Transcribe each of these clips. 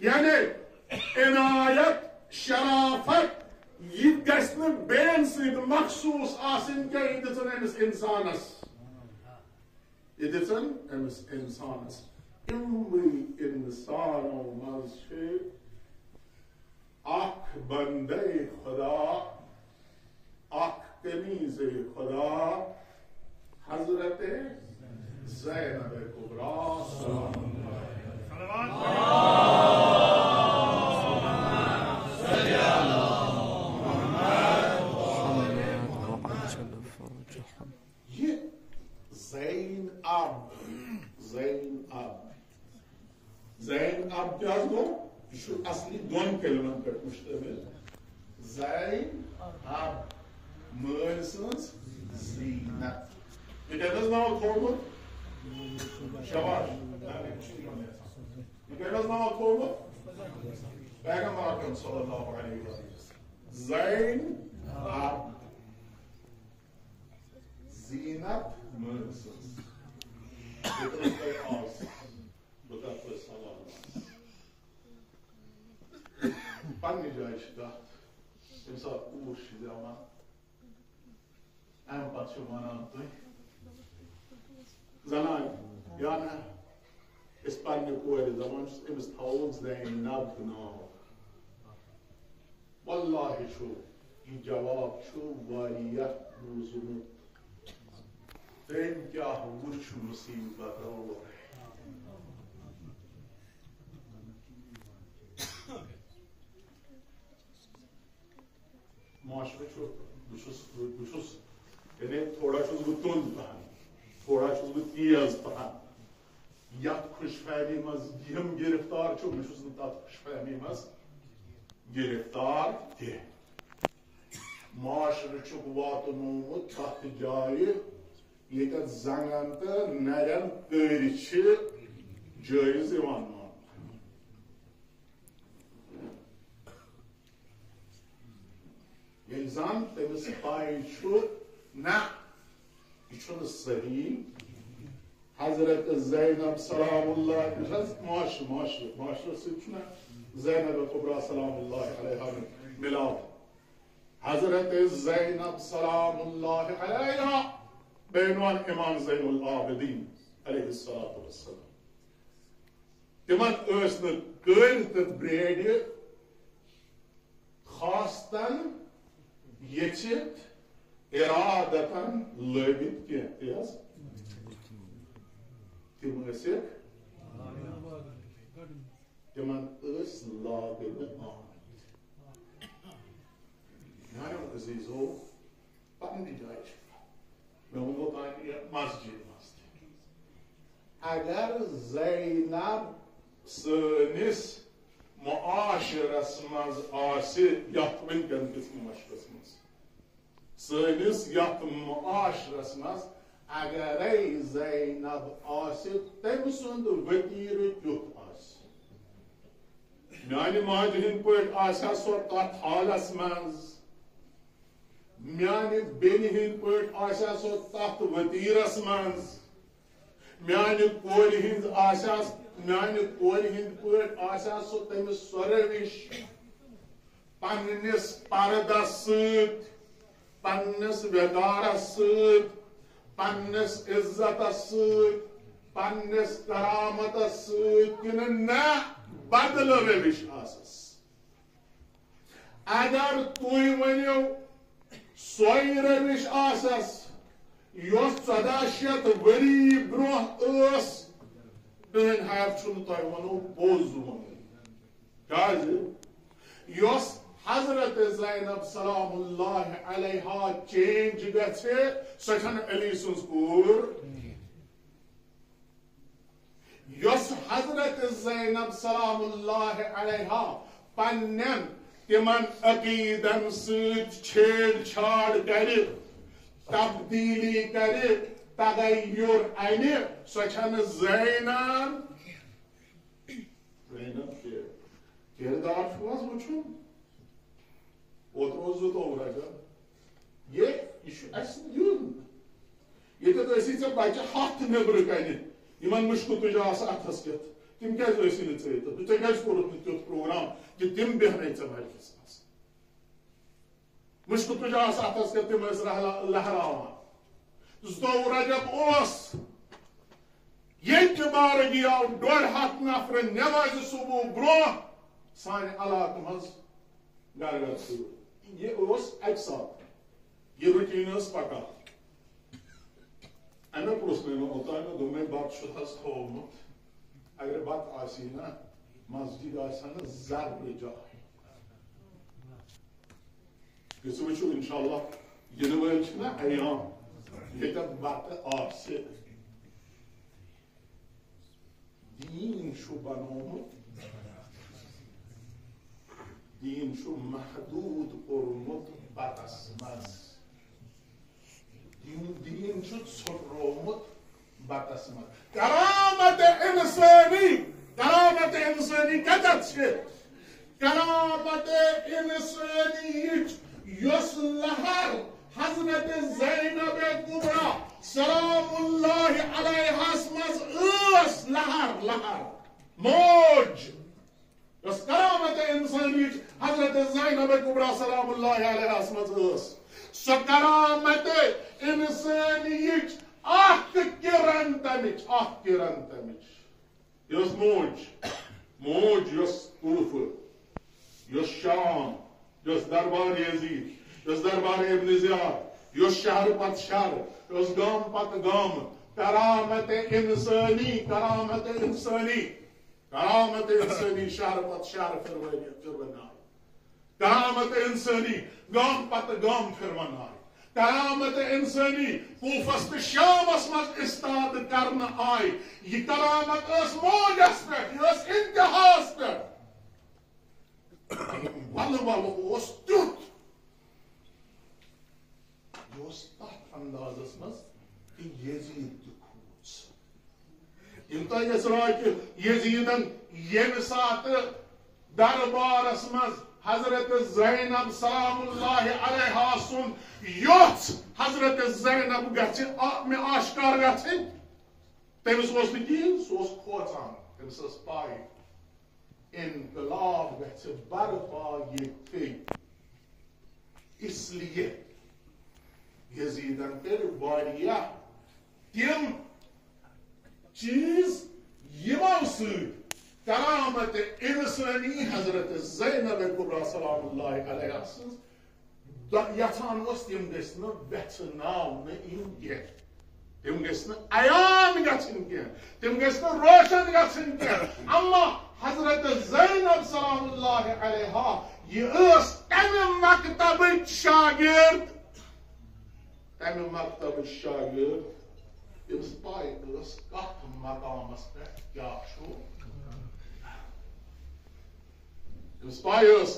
یعنی عنایت شرافت یہ گژھِ نہٕ بیٚین سۭتۍ مخصوٗص آسٕنۍ کینٛہہ یہِ دِژٕن أمِس اِنسانس یہِ دِژٕن أمِس اِنسانس یِموٕے اِنسانو منٛز چھِ اکھ بندے خدا اکھ کنیزے خدا حضرت زینب کبریٰ سلام یہ زین اب کیا گو یہ اصلی دون کلمن پہ مشتمل زین اب مٲلۍ سٕنٛز زیٖنت یہ کتس ناو تھوٚومُت شعبان یہ کتس ناو تھوٚومُت پیغمبر اکرم صلی اللہ علیہ وسلم زین اب زینت مٲلۍ سٕنٛز بہٕ کَرٕ تۄہہِ آز بہٕ کَرٕ تۄہہِ سوال پننہِ جایہِ چھِ کتھ ییٚمہِ ساتہٕ کوٗر چھِ زٮ۪وان اَمہِ پتہٕ چھِ وَنان تُہۍ زنان یا نہ أسۍ پننہِ کورِ دپان چھِس أمِس تھاوو زینب ناو واللہ چھُ یہِ جواب چھُ واریاہ روٗزمُت تٔمۍ کیٛاہ وٕچھ مُصیبت اور معاشرٕ چھُ بہٕ چھُس یعنی تھوڑا چھُس بہٕ تُند پہن تھوڑا چھُس بہٕ تیز پہن یتھ خوش فہمی منٛز یِم گرفتار چھُ بہٕ چھُس نہٕ تتھ خوش فہمی منٛز گرفتار کینٛہہ معاشرٕ چھُکھ واتنومُت تتھ جایہِ ییٚتٮ۪تھ زنگن تہٕ نرٮ۪ن کٔرۍ چھِ جٲیز یِوان ماننہٕ ییٚلہِ زن تٔمِس پاے چھُ نہ یہ چھُنہٕ صحیح حضرت زینب سلام اللہ معاشرٕ سۭتۍ چھُنہ زینب کبریٰ سلام اللہ علیہا ملاو حضرت زینب سلام اللہ علیہا بینوان امام زین العابدین علیہ الصلوۃ والسلام تمن ٲس نہٕ کٔرۍ تہٕ برٛیڈِ خاصتن یژھِتھ ارادتن لٲگِتھ کینٛہہ تہِ حظ تِم ٲسِکھ تِمن ٲسۍ لاگنہٕ آمٕتۍ میانیو عزیٖزو پننہِ جایہِ چھِ مےٚ ووٚنمو تۄہہِ یتھ مسجد منٛز تہِ اگر زینب سٲنِس معاشرس منٛز آسہِ یتھ وٕنکٮ۪ن کِس معاشرس منٛز سٲنِس یتھ معاشرس منٛز اگرے زینب آسہِ تٔمۍ سُنٛد ؤتیٖرٕ کیُتھ آسہِ میانہِ ماجہِ ہٕنٛدۍ پٲٹھۍ آسیا سۄ تتھ حالس منٛز میانہِ بیٚنہِ ہٕنٛدۍ پٲٹھۍ آسیا سۄ تتھ ؤتیٖرس منٛز میانہِ کورِ ہٕنٛز آسیا میانہِ کورِ ہٕنٛدۍ پٲٹھۍ آسیا سۄ تٔمِس سۄ روش پننِس پردس سۭتۍ پننِس ویقارس سۭتۍ پننِس عزتس سۭتۍ پننِس کرامتس سۭتۍ کِنہٕ نہ بدلہٕ روش آسس اگر تُہۍ ؤنِو سۄے روش آسس یۄس 1400 ؤری برونٛہہ ٲس میٲنۍ حیف چھُنہٕ تۄہہِ وَنو پوٚز ووٚنمُت کیٛازِ یۄس حضرت زینب سلام اللہ علیہا چینج گژھِ سۄ چھنہٕ علی سٕنٛز کوٗر یۄس حضرت زینب سلام اللہ علیہا پننٮ۪ن تِمن عقیٖدن سۭتۍ چھیڑ چھاڑ کرِ تبدیٖلی کرِ تغیُر انہِ سۄ چھنہٕ زینب کِردار چھُو حظ وٕچھُن اوترٕ اوس زٕتووُہ رجب یہ چھُ اسہِ یُن ییٚتٮ۪تھ ٲسی ژےٚ بچہِ ہتھ نیٚبرٕ کنہِ یِمن مُشکہٕ تُجہِ آسہٕ اتھس کٮ۪تھ تم کیٛازِ ٲسی نہٕ ژےٚ ییٚتہِ ژےٚ کیٛازِ کوٚرُتھ نہٕ تیُتھ پروگرام کہ تِم بیٚہنے ژےٚ مجلسس منٛز مُشکہٕ تُجاس اَتھس کیٛاہ تِم ٲسۍ لہراوان 22 رجب اوس ییٚتہِ بارگی آو 150 نفر نٮ۪مازِ صبح برونٛہہ سانہِ علاقہٕ منٛز گرٕ گرٕ سۭتۍ یہِ اوس اَکہِ ساتہٕ یہِ روٹیٖن ٲس پکان اَمے پرٛژھنٲے مےٚ اوٚتانۍ دوٚپمے بتہٕ چھُ حظ تھوٚومُت اگر بتہٕ آسی نا مسجد آسہِ ہا نہٕ زربہٕ جاے گٔژھِو وٕچھِو اِنشاءاللہ یِنہٕ وٲلۍ چھِ نا ایام ییٚتٮ۪تھ بتہٕ آسہِ دیٖن چھُ بنومُت دیٖن چھُ محدوٗد کوٚرمُت بتس منٛز دیٖن چھُ ژھُٹرومُت بتس منٛز کرامت انسٲنی کتٮ۪تھ چھِ کرامت انسٲنیِچ یۄس لہر حضرت زینب کبرا سلام اللہ علیہس منٛز ٲس لہر موج یۄس کرامت انسٲنیِچ حضرت زینب کبرا سلام اللہ علیہس منٛز ٲس سۄ کرامت انسٲنیِچ اکھ کرن تمِچ یہِ ٲس موج یۄس طوٗفہٕ یۄس شام یۄس دربار یزید یۄس دربار ابن زیاد یۄس شہر پتہٕ شہر یۄس گام پتہٕ گام کرامت انسٲنی شہر پتہٕ شہر پھِروٕناے کرامت انسٲنی گام پتہٕ گام پھِروٕناے کرامت انسٲنی کوفس تہٕ شامس منٛز استاد کرنہٕ آیہِ یہِ کرامت ٲس موجس پٮ۪ٹھ یہِ ٲس انتہاس پٮ۪ٹھ ولہٕ اوس تیُتھ یہِ اوس تتھ اندازس منٛز کہ یزید تہِ کھوٗژ یِم تۄہہِ اِسراے کہِ یزیدن ییٚمہِ ساتہٕ دربارس منٛز حضرت زینب سلام اللہ علیہا سُنٛد یۄژھ حضرت زینب گژھِ مےٚ آشکار گژھٕنۍ تٔمِس اوس نہٕ کِہیٖنۍ سُہ اوس کھوژان تٔمِس ٲس پاے انقلاب گژھِ برپا ییٚتہِ اس لیے یزیدن کٔرۍ واریاہ تِم چیٖز یِمو سۭتۍ کرامت انسانی حضرت زینب کبرا سلام اللہ علیہ سٕنٛز یژھان اوس تِم گٔژھۍ نہٕ ویژھناونہٕ یِنۍ کینٛہہ تِم گٔژھۍ نہٕ عیان گژھٕنۍ کینٛہہ تِم گٔژھۍ نہٕ روشن گژھٕنۍ کینٛہہ اما حضرت زینب سلام اللہ علیہا یہِ ٲس تمہِ مکتبٕچ شاگرد ییٚمِس پاے ٲس کتھ مقامس پٮ۪ٹھ کیٛاہ چھُ ییٚمِس پاے ٲس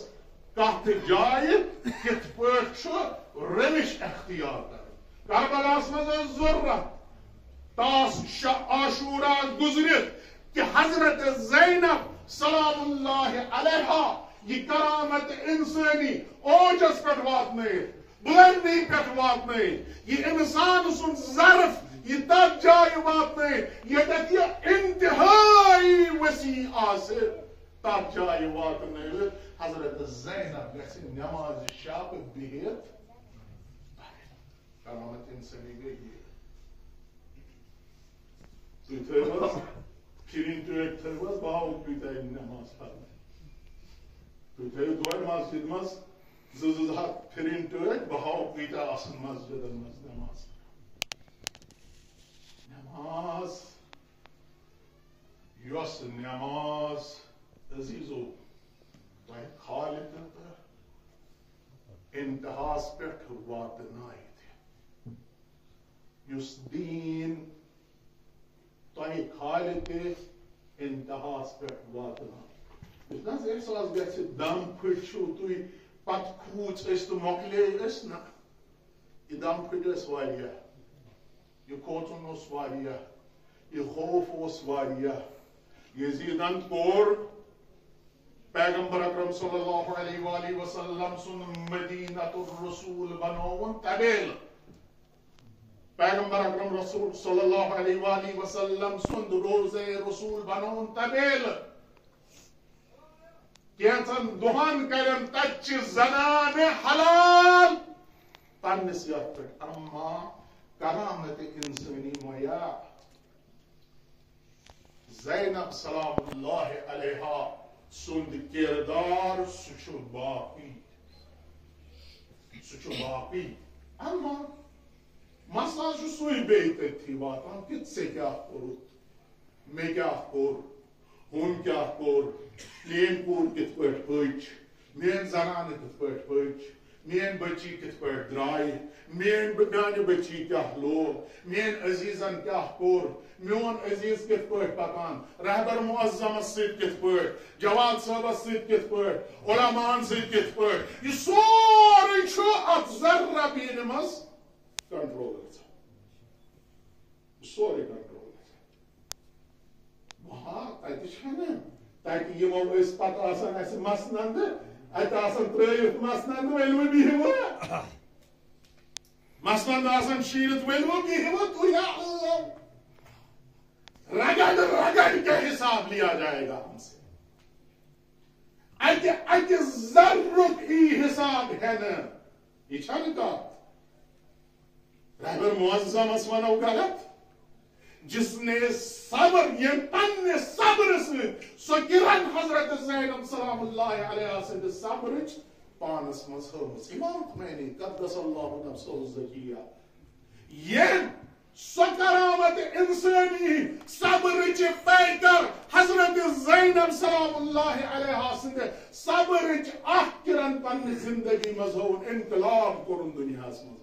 کتھ جایہِ کِتھ پٲٹھۍ چھُ روش اختیار کرٕنۍ کربلاہس منٛز ٲس ضروٗرت تاس عاشورا گُزرِتھ کہ حضرت زینب سلام اللہ علیہا یہ کرامت انسانی اوجس پٮ۪ٹھ واتنٲیِتھ بلندی پٮ۪ٹھ واتنٲیِتھ یہ انسان سُنٛد ظرف یہ تتھ جایہِ واتنٲیِتھ ییٚتٮ۪تھ یہِ انتہٲیی وسیع آسہِ تتھ جایہِ واتنٲیِتھ حضرت زینب گژھِ نمازِ شب بِہِتھ کرامت انسانی گٔے یہِ تُہۍ تھٲیِو حظ پھِرِنۍ ٹٲٹۍ تھٲیِو حظ بہٕ ہاوو کۭتیاہ نماز پرنہِ تُہۍ تھٲیِو دورِ مسجد منٛز 2-2 ہتھ پھِرِنۍ ٹٲٹۍ بہٕ ہاوو کۭتیاہ آسن مسجدن منٛز نماز نماز یۄس نماز عزیٖزو تۄہہِ خالق تہٕ انتہاس پٮ۪ٹھ واتنایہِ تہِ یُس دیٖن تۄہہِ خالق تہِ انتہاس پٮ۪ٹھ واتنایہِ یُس نہ حظ احساس گژھِ دم پھٔٹۍ چھِو تُہۍ پتہٕ کھوٗژ أسۍ تہٕ مۄکلے أسۍ نہ یہِ دم پھٔٹۍ ٲسۍ واریاہ یہ کھوژُن اوس واریاہ یہ خوف اوس واریاہ یزیدن کوٚر پیغمبر اکرم صلی اللہ علیہ وآلہ وسلم سُنٛد مدینۃ الرسول بنووُن قبیلہٕ پیغمبر اکرم رسول صلی اللہ علیہ وآلہ وسلم سند روز رسول بنون طویل کینچن دہن کرن تچ زنان حلال پنس یت پہ اما کرامت انسانی میا زینب سلام اللہ علیہ سند کردار سہ باقی باقی اما مسئلہ سوئی بے واتان کہ سے کیا کورت میں کیا کور ہون کیا کور مین کور کت پٹ پچ مین زنان کت پٹ پچ مین بچی کت پٹ درائی میان بچی کیا لو مین عزیزن کیا کور میون عزیز کت پٹ پکان رہبر معظم سید کت پٹ جواب صاحب سید کت پٹ علماء سید کت پٹ یہ سوری چھو افضل ربین مز کنٹرول سوری کنٹرول وہاں تیتی چھانا تاکہ یہ وہ اس پتہ آسان ایسے مسنند ایت آسان تریت مسنند ویلو بیہو مسنند آسان شیرت ویلو بیہو تو یا رگڑ کے حساب لیا جائے گا ہم سے ایت ذرک ہی حساب ہے نا یہ چھانا کا رہبر معظم اسوانو غلط جس نے صبر یہ پن صبر سے سکرن حضرت زینب سلام اللہ علیہ سے صبر پانس مذہب امام خمینی قدس اللہ نفسہ الزکیہ یہ سکرامت انسانی صبر پیکر حضرت زینب سلام اللہ علیہ سے صبر احکرن پن زندگی مذہب انقلاب کرن دنیا سے مذہب